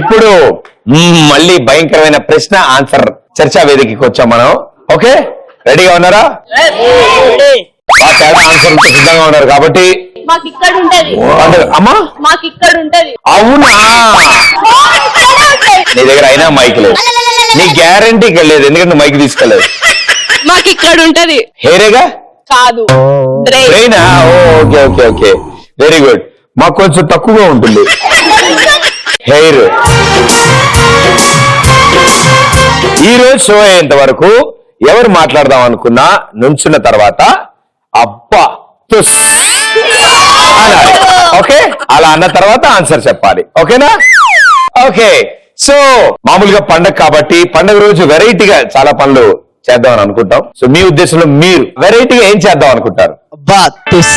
ఇప్పుడు మళ్ళీ భయంకరమైన ప్రశ్న ఆన్సర్ చర్చా వేదికకి వచ్చాం మనం. ఓకే, రెడీగా ఉన్నారా? ఆ తేడా ఆన్సర్ సిద్ధంగా ఉన్నారు కాబట్టి అమ్మా అవునా, నీ దగ్గర అయినా మైక్ లేదు, నీ గ్యారంటీ లేదు, ఎందుకంటే మైక్ తీసుకెళ్ళలేదు. మాకు ఇక్కడ ఉంటది. హెయిరేగా కాదు, బ్రెయినా? Okay okay okay, very good. మాకు కొంచెం తక్కువగా ఉంటుంది హెయిర్. ఈ రోజు షో అయ్యేంత వరకు ఎవరు మాట్లాడదాం అనుకున్నా నుంచున్న తర్వాత అబ్బా తుస్ అనాలి. ఓకే, అలా అన్న తర్వాత ఆన్సర్ చెప్పాలి. ఓకేనా? ఓకే, సో మామూలుగా పండగ కాబట్టి పండగ రోజు వెరైటీగా చాలా పనులు చేద్దామని అనుకుంటాం. సో మీ ఉద్దేశంలో మీరు వెరైటీగా ఏం చేద్దాం అనుకుంటారు? అబ్బా తుస్.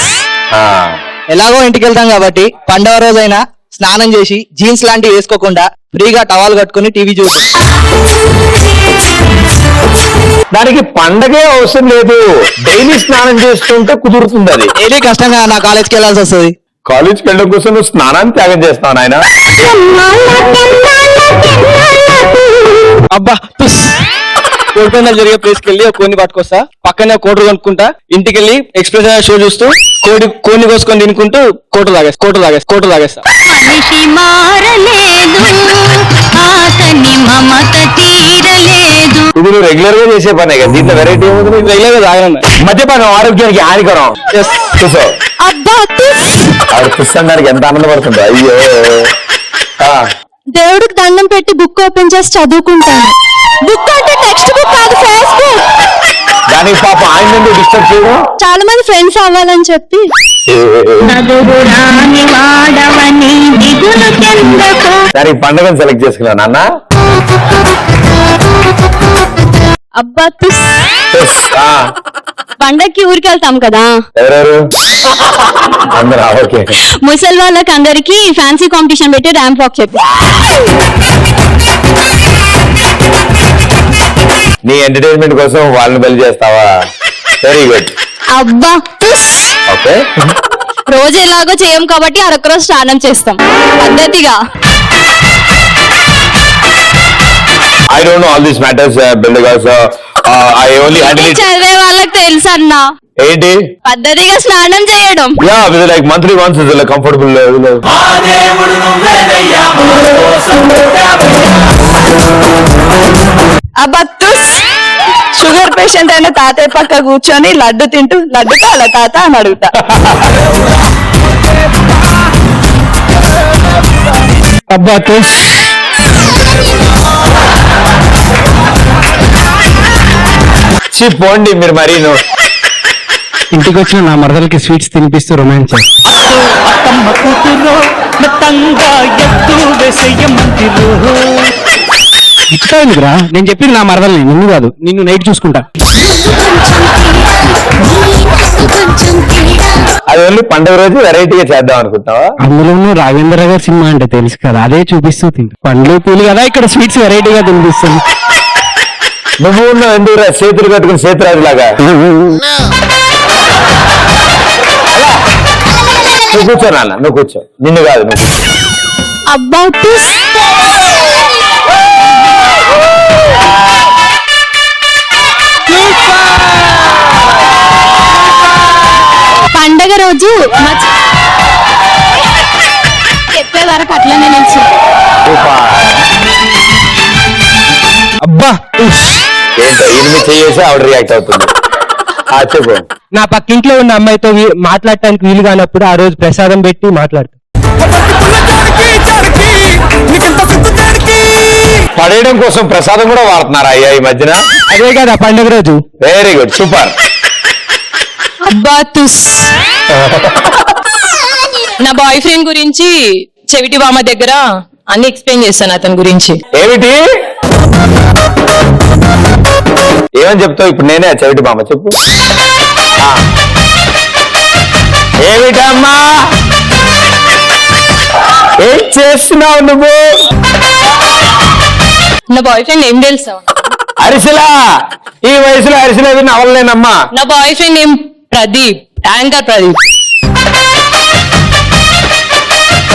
ఎలాగో ఇంటికి వెళ్తాం కాబట్టి పండగ రోజైనా స్నానం చేసి జీన్స్ లాంటివి వేసుకోకుండా ఫ్రీగా టవాల్ కట్టుకుని టీవీ చూసి. దానికి పండగే అవసరం లేదు, డైలీ స్నానం చేస్తుంటే కుదురుతుంది. అది డైలీ కష్టంగా నా కాలేజ్కి వెళ్ళాల్సి వస్తుంది. కాలేజ్కి వెళ్ళడం కోసం నువ్వు స్నానాన్ని త్యాగం చేస్తావు ఆయన. అబ్బా తుస్. కోడి పందాలు జరిగే ప్లేస్కి వెళ్ళి ఒక కోడిని పట్టుకొస్తా, పక్కనే కోటలు కొనుక్కుంటా, ఇంటికి వెళ్ళి ఎక్స్ప్రెస్ షో చూస్తూ కోడిని కోసుకొని తినుకుంటూ కోటలు తాగేస్తా. మనిషి మారలేదు, ఆతని మమత తీరలేదు. ఇది నువ్వు రెగ్యులర్ గా చేసే పనే కదా, దీంట్లో వెరైటీ ఏముంది? రెగ్యులర్ గా తాగనన్నా. మద్యపానం ఆరోగ్యానికి హానికరం. ఆవిడ చూస్తానికి ఎంత ఆనందపడుతుందో. అయ్యో, దేవుడికి దండం పెట్టి బుక్ ఓపెన్ చేసి చదువుకుంటాను. బుక్ అంటే టెక్స్ట్ బుక్ కాదు, ఫేస్బుక్. దానికి పాప ఆయన డిస్టర్బ్ చేయడం. చాలా మంది ఫ్రెండ్స్ అవ్వాలని చెప్పి. దానికి పండుగను సెలెక్ట్ చేసుకున్నావు నాన్న. అబ్బా తుస్. పండక్కి ఊరికి వెళ్తాం కదా, ఎవరెవరు? అందరూ. ఓకే, ముసలి వాళ్ళకి అందరికి ఫ్యాన్సీ కాంపిటీషన్ పెట్టి ర్యాంప్ వాక్ చెప్పి. నీ ఎంటర్టైన్మెంట్ కోసం వాళ్ళని బలి చేస్తావా? Very good. అబ్బా తుస్. ఓకే, రోజు ఎలాగో చేయం కాబట్టి అరొకరోజు స్నానం చేస్తాం పద్ధతిగా. I don't know all these matters, because I only handle it. చదివే వాళ్ళకి తెలుసు అన్న ఏంటి పద్ధతిగా స్నానం చేయడం. Yeah, with like monthly once is like comfortable. అబ్బా తుస్. షుగర్ పేషెంట్ అయిన తాతయ్య పక్క కూర్చొని లడ్డు తింటూ లడ్డు కాల తాత అని అడుగుతా. అబ్బా తుస్. పోండి మీరు మరి. ఇంటికి వచ్చిన నా మరదలకి స్వీట్స్ తినిపిస్తూ రొమాన్స్. ఇచ్చుతావురా, నేను చెప్పింది నా మరదల్ని, నిన్ను కాదు. నిన్ను నైట్ చూసుకుంటా. అది ఓన్లీ పండుగ రోజు వెరైటీగా చేద్దాం అనుకుంటావా? అందులోనూ రాఘవేంద్ర గారి సినిమా అంటే తెలుసు కదా, అదే చూపిస్తూ తింటా. పండ్లు పూలు కదా, ఇక్కడ స్వీట్స్ వెరైటీగా తినిపిస్తాను. నువ్వు ఉన్నావు ఎందుకు చేతులు కట్టుకుని సేతురాజు లాగా? నువ్వు కూర్చో నాన్న, నువ్వు కూర్చో. నిన్ను కాదు, నువ్వు. అబ్బా తుస్. పండగ రోజు చెప్పే వరకు అట్లనే నిలిచి. అబ్బా ఏంటో ఎనిమిది చేసి ఆవిడ రియాక్ట్ అవుతుంది. చెప్పు. నా పక్కింట్లో ఉన్న అమ్మాయితో మాట్లాడటానికి వీలు కానప్పుడు ఆ రోజు ప్రసాదం పెట్టి మాట్లాడతా. పడేయడం కోసం ప్రసాదం కూడా వాడుతున్నారా అయ్యా ఈ మధ్యన? అదే కదా పండుగ రోజు. Very good, super. అబ్బా తుస్. నా బాయ్ ఫ్రెండ్ గురించి చెవిటి బామ్మ దగ్గర అన్ని ఎక్స్ప్లెయిన్ చేస్తాను అతని గురించి. ఏమిటి ఏమని చెప్తావు ఇప్పుడు? నేనే చెవిటి బామ్మ, చెప్పు. ఏమిటమ్మా ఏం చేస్తున్నావు నువ్వు? నా బాయ్ ఫ్రెండ్ ఏం తెలుసా? అరిసెలా? ఈ వయసులో అరిసెలు ఏదైనా అవ్వలేనమ్మా. నా boyfriend name Pradeep, anchor Pradeep.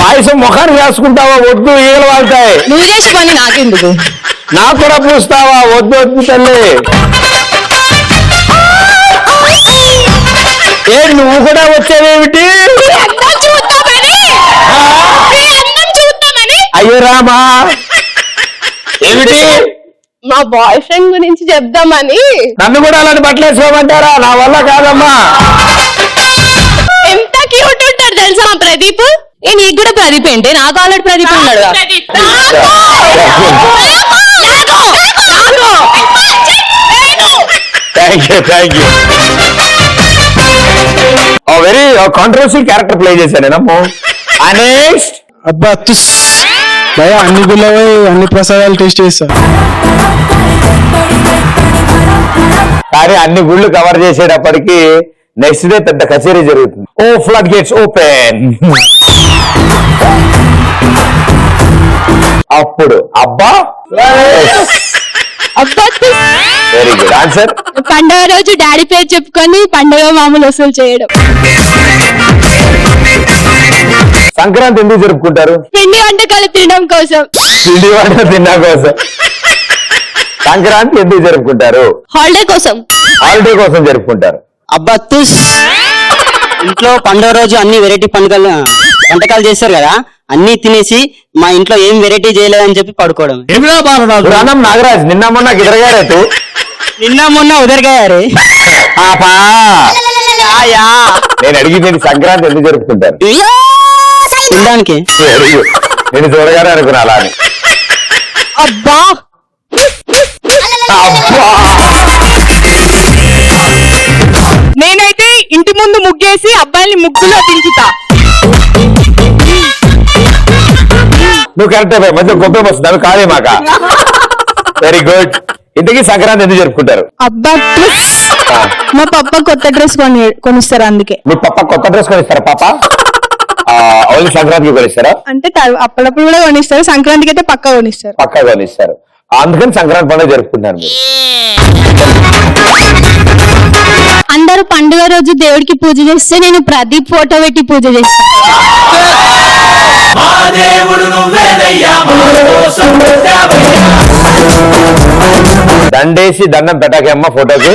పాయసం ముఖానికి వేసుకుంటావా? వద్దు, ఈగలు వాళ్తాయి. నువ్వు చేసే పని నాకెందుకు? నాకు కూడా పూస్తావా? వద్దు వద్దు తల్లి. ఏ నువ్వు కూడా వచ్చేదేమిటి? అయ్యో రామా, ఏమిటి? మా బాయ్ ఫ్రెండ్ గురించి చెప్దామని. నన్ను కూడా అలాంటి బట్టలు వేసుకోమంటారా? నా వల్ల కాదమ్మా. ఎంత క్యూట్ ఉంటాడు తెలుసా మా ప్రదీప్. నీకు కూడా ప్రదీప్ ఏంటి? నాకు ఆల్రెడీ ప్రదీప్ ఉన్నాడు. Thank you. Very controversial character play చేశానేనమ్మో. నెక్స్ట్ అబ్బా తుస్ భయ అన్ని గుళ్ళవి అన్ని ప్రసాదాలు టేస్ట్ చేస్తా. కానీ అన్ని గుళ్ళు కవర్ చేసేటప్పటికి నెక్స్ట్ డే పెద్ద కచేరీ జరుగుతుంది. ఓ ఫ్లడ్ గేట్స్ ఓపెన్. అప్పుడు అబ్బా వెరీ గుడ్ ఆన్సర్. పండగ రోజు డాడీ పేరు చెప్పుకొని పండగ మామూలు వసూలు చేయడం. సంక్రాంతి ఎందుకు జరుపుకుంటారు? పిండి వంటకాలు తినడం కోసం. పిండి వంట తిన్నా కోసం. సంక్రాంతి ఎందుకు జరుపుకుంటారు? హాలిడే కోసం. హాలిడే కోసం జరుపుకుంటారు. అబ్బా తుస్ ఇంట్లో పండుగ రోజు అన్ని వెరైటీ వంటకాలు చేస్తారు కదా, అన్ని తినేసి మా ఇంట్లో ఏం వెరైటీ చేయలేదని చెప్పి పడుకోవడం. పురాణం నాగరాజ్ నిన్న మొన్న గిరగారు. నిన్న మొన్న ఉదరగారు. నేను అడిగింది సంక్రాంతి ఎందుకు జరుపుకుంటారు? తినడానికి. నేను చూడగానే అనుకున్నా అలా అని. అబ్బా నేనైతే ఇంటి ముందు ముగ్గేసి అబ్బాయిని ముగ్గులో దించుతా. నువ్వు కరెక్ట్ మంచిగా గొప్ప వస్తుంది అవి కాదే మాక. Very good. ఇంతకీ సంక్రాంతి ఎందుకు జరుపుకుంటారు? అబ్బా మా పప్ప కొత్త డ్రెస్ కొనిస్తారు అందుకే. మీ పప్ప కొత్త డ్రెస్ కొనిస్తారా? పాప ఓన్లీ సంక్రాంతికి కొనిస్తారా? అంటే అప్పుడప్పుడు కూడా కొనిస్తారు, సంక్రాంతికి అయితే పక్కా కొనిస్తారు. పక్కా కొనిస్తారు. అందుకని సంక్రాంతి పండుగ జరుపుకుంటారు. అందరూ పండుగ రోజు దేవుడికి పూజ చేస్తే నేను ప్రదీప్ ఫోటో పెట్టి పూజ చేస్తాను. దండేసి దండం పెట్టాకే అమ్మ ఫోటోకి.